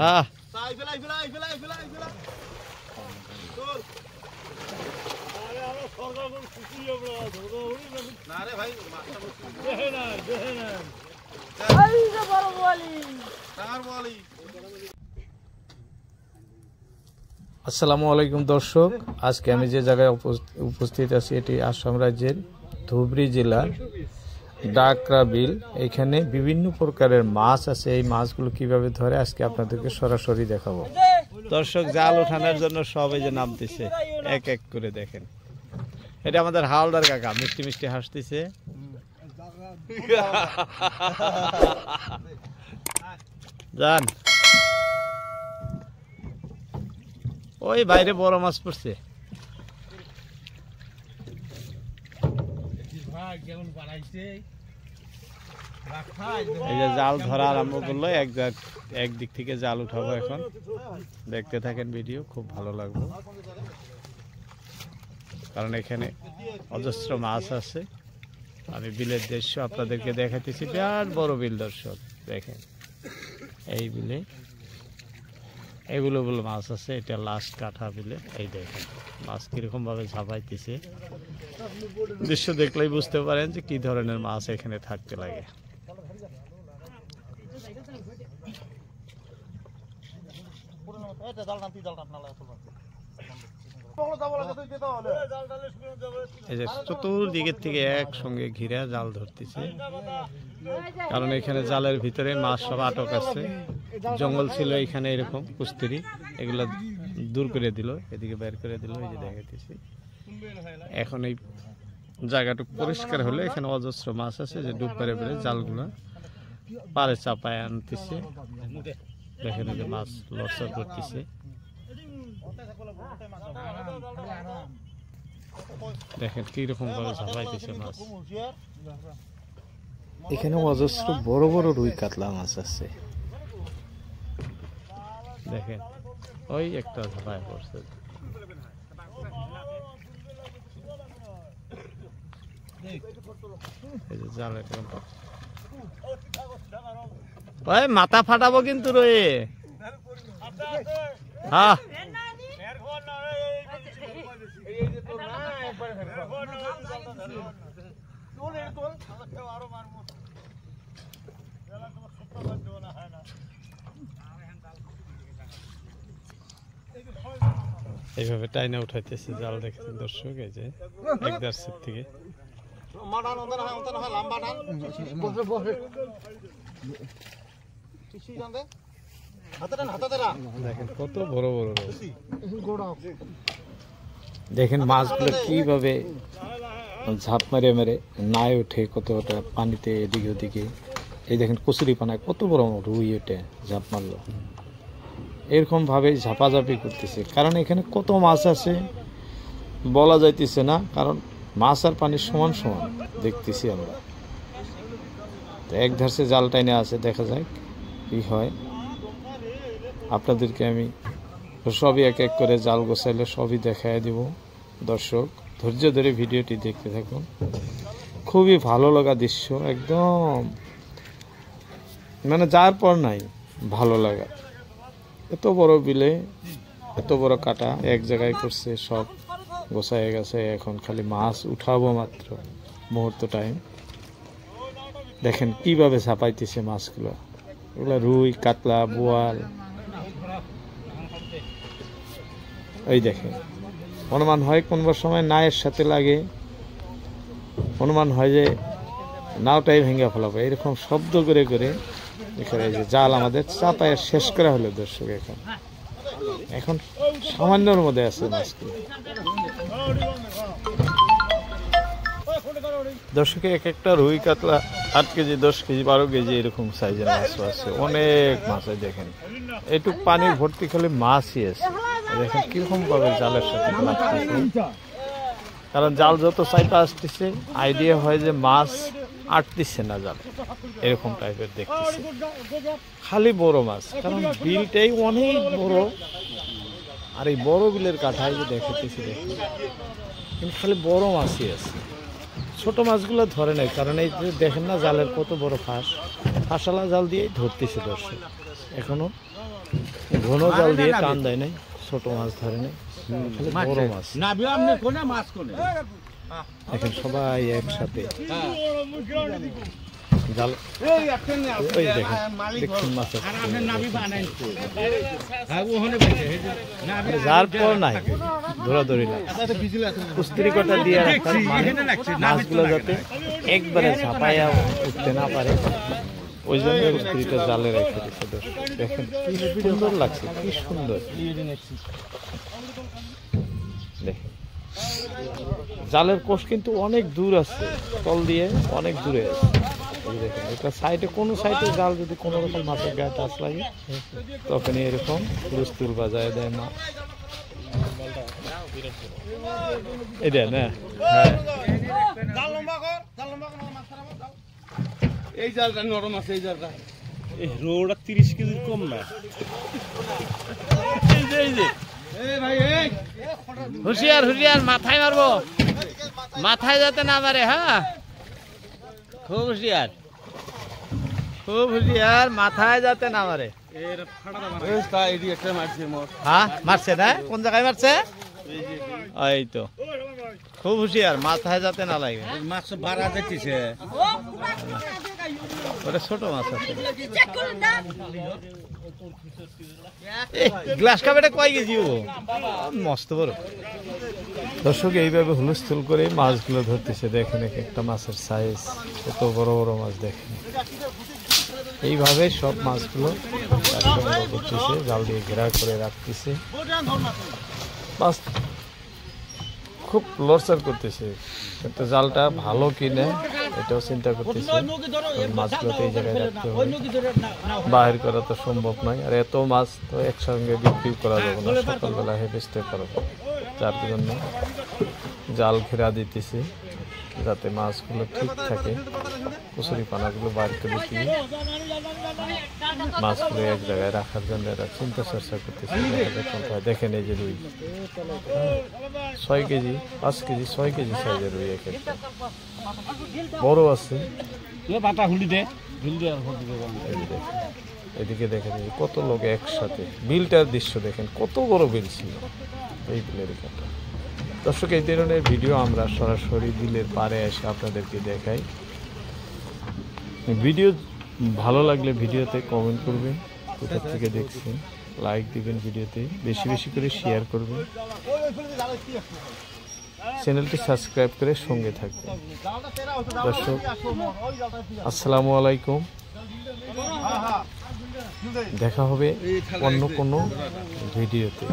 হ্যাঁ আসসালামু আলাইকুম দর্শক, আজকে আমি যে জায়গায় উপস্থিত আছি এটি আসাম রাজ্যের ধুবরী জেলার ডাকরা বিল। এখানে বিভিন্ন প্রকারের মাছ আছে। এই মাছগুলো কিভাবে ধরে আজকে আপনাদেরকে সরাসরি দেখাবো। দর্শক, জাল ওঠানোর জন্য সবাই যে নামতেছে এক এক করে দেখেন। এটা আমাদের হাওলদার কাকা মিষ্টি মিষ্টি হাসতেছে। জান ওই বাইরে বড় মাছ পড়ছে। এই যে জাল ধরা আরম্ভ করলো, একদিক থেকে জাল উঠাবো। এখন দেখতে থাকেন ভিডিও, খুব ভালো লাগবে কারণ এখানে অজস্র মাছ আছে। আমি বিলের দৃশ্য আপনাদেরকে দেখাতেছি। বিরাট বড় বিল দর্শক, দেখেন এই বিলে এগুলো মাছ আছে। এটা লাস্ট কাঠা বিলে। এই দেখেন মাছ কিরকম ভাবে ঝাঁপাইতেছে। দৃশ্য দেখলেই বুঝতে পারেন যে কি ধরনের মাছ এখানে থাকতে লাগে। এই যে চতুর্দিকের থেকে একসঙ্গে ঘিরে জাল ধরতেছে, কারণ এখানে জালের ভিতরে মাছ সব আটক আছে। জঙ্গল ছিল এখানে, এরকম কুস্তিরি, এগুলা দূর করে দিল, এদিকে বের করে দিল। এই যে দেখাইতেছি এখন এই জায়গাটুকু পরিষ্কার হলে এখানে অজস্র মাছ আছে যে ডুব পেরে পেরে জালগুলো পারে চাপায় আনতেছে। দেখেন এই যে মাছ লড়চড় করতেছে। দেখেন কিরকম ভাবে ঝাঁপাইতেছে মাছ। এখানে অজস্র বড় বড় রুই কাতলা মাছ আছে। দেখেন ওই একটা ঝাঁপায় পড়ছে। মাথা ফাটাবো কিন্তু রয়ে। হ্যাঁ এইভাবে টাইনা উঠাইতেছে জাল। দেখেছেন দর্শক, এই যে একদার সেট থেকে দেখেন কত বড় বড়। দেখেন মাছগুলো কিভাবে ঝাঁপ মেরে মেরে নাই উঠে, কতটা পানিতে এদিকে ওদিকে। এই দেখেন কচুরি পানায় কত বড় রুই ওঠে, ঝাঁপ মারলো। এরকম ভাবে ঝাপাঝাপি করতেছে, কারণ এখানে কত মাছ আছে বলা যাইতেছে না, কারণ মাছ আর পানির সমান সমান দেখতেছি আমরা। এক ধারসে জাল টাইনে আছে, দেখা যাক কি হয়। আপনাদেরকে আমি সবই এক এক করে জাল গোছাইলে সবই দেখাই দিব। দর্শক ধৈর্য ধরে ভিডিওটি দেখতে থাকুন। খুবই ভালো লাগা দৃশ্য, একদম মানে যার পর নাই ভালো লাগা। এত বড় বিলে এত বড় কাটা এক জায়গায় করছে, সব গোছায় গেছে। এখন খালি মাছ উঠাবো মাত্র মুহূর্ত টাইম। দেখেন কিভাবে ঝাঁপাইতেছে মাছগুলো। এগুলো রুই কাতলা বোয়াল। এই দেখেন অনুমান হয় কোনবার সময় নায়ের সাথে লাগে, অনুমান হয় যে নাওটাই ভেঙে ফেলাবো। এরকম শব্দ করে করে এখানে যে জাল আমাদের চাপায় শেষ করা হলো দর্শক। এখন সামান্যর মধ্যে আছে মাছগুলো। দর্শকে এক একটা রুই কাতলা 8 কেজি 10 কেজি 12 কেজি এরকম সাইজের মাছ আছে, অনেক মাছ। দেখেন এইটুক পানির ভর্তি খালি মাছই আছে। দেখেন কিরকম ভাবে জালের সাথে লাগতেছে, কারণ জাল যত চাইপা আসতেছে আইডিয়া হয় যে মাছ আটতেছে না জাল, এরকম টাইপের দেখতেছে। খালি বড় মাছ, কারণ বিলটাই অনেক বড়। আর এই বড় বিলের কাঠায় যে দেখাতেছি দেখুন, কিন্তু খালি বড় মাছই আছে। ছোট মাছগুলো ধরে নাই, কারণ এই যে দেখেন না জালের কত বড় ফাঁসালা জাল দিয়েই ধরতেছে দর্শক। এখনো ঘন জাল দিয়ে টান দেয় নাই, ছোট মাছ ধরে নাই, বড় মাছ। এখন সবাই একসাথে জাল, ওই দেখেন দেখছেন মাছের যার পর নাই ধরাধরি না, কুস্তির কটা দিয়ে রাখতাম, মানে মাছগুলো যাতে একবারে ঝাঁপাইয়া উঠতে না পারে, ওই জন্য কুস্তিটা জালে রেখে দিচ্ছে। দেখেন কি সুন্দর লাগছে, কি সুন্দর দেখেন। জালের কোষ কিন্তু অনেক দূর আছে, তল দিয়ে অনেক দূরে আছে। দেখেন এটা সাইডে, কোনো সাইডে জাল যদি কোনো রকম মাছের গায়ে টাচ লাগে তখন এরকম হুলস্থুল বাজায় দেয় মা। এটা না এই জালটা নরম আছে, এই জালটা এই রোডটা 30 কেজির কম না। হুশিয়ার হুশিয়ার, মাথায় মারবো, মাথায় যাতে না মারে। হ্যাঁ খুব হুশিয়ার, খুব হুশিয়ার, মাথায় যাতে না মারে। হ্যাঁ মারছে না, কোন জায়গায় মারছে? এই তো খুব হুশিয়ার, মাথায় যাতে না লাগে। মাছ ভাড়া দেখতেছে, ওটা ছোট মাছ আছে। গ্লাস কাপে কয় কেজি ও মস্ত বড়। দর্শক এইভাবে হুলস্থুল করে মাছগুলো ধরতেছে। দেখেন একটা মাছের সাইজ কত বড় বড় মাছ, দেখেন এইভাবে সব মাছগুলো সংগ্রহ করতেছে, জাল দিয়ে ঘেরা করে রাখতেছে। মাছ খুব লড়চড় করতেছে, কিন্তু জালটা ভালো কিনে এটাও চিন্তা করতেছে। মাছগুলো তো এই জায়গায় রাখতে হবে, বাহির করা তো সম্ভব নয়। আর এত মাছ তো একসঙ্গে বিক্রি করা যাবে না, সকালবেলা হেভেস্টে করবো, যার জন্য জাল ঘেরা দিতেছে যাতে মাছগুলো ঠিক থাকে। কচুরি পানাগুলো বাইর করে দিয়ে মাছগুলো এক জায়গায় রাখার জন্য এরা চিন্তা চর্চা করতেছে। দেখেন এই যে রুই 6 কেজি 5 কেজি 6 কেজি সাইজের রুই, এক একটা বড় আছে। এদিকে দেখেন কত লোক একসাথে, বিলটার দৃশ্য দেখেন কত বড় বিল ছিল এই বিলের এখানটা। দর্শক এই ধরনের ভিডিও আমরা সরাসরি বিলের পাড়ে এসে আপনাদেরকে দেখাই। ভিডিও ভালো লাগলে ভিডিওতে কমেন্ট করবেন, কোথা থেকে দেখছেন, লাইক দিবেন, ভিডিওতে বেশি বেশি করে শেয়ার করবেন, চ্যানেলটি সাবস্ক্রাইব করে সঙ্গে থাকবেন। দর্শক আসসালামু আলাইকুম, দেখা হবে অন্য কোনো ভিডিওতে।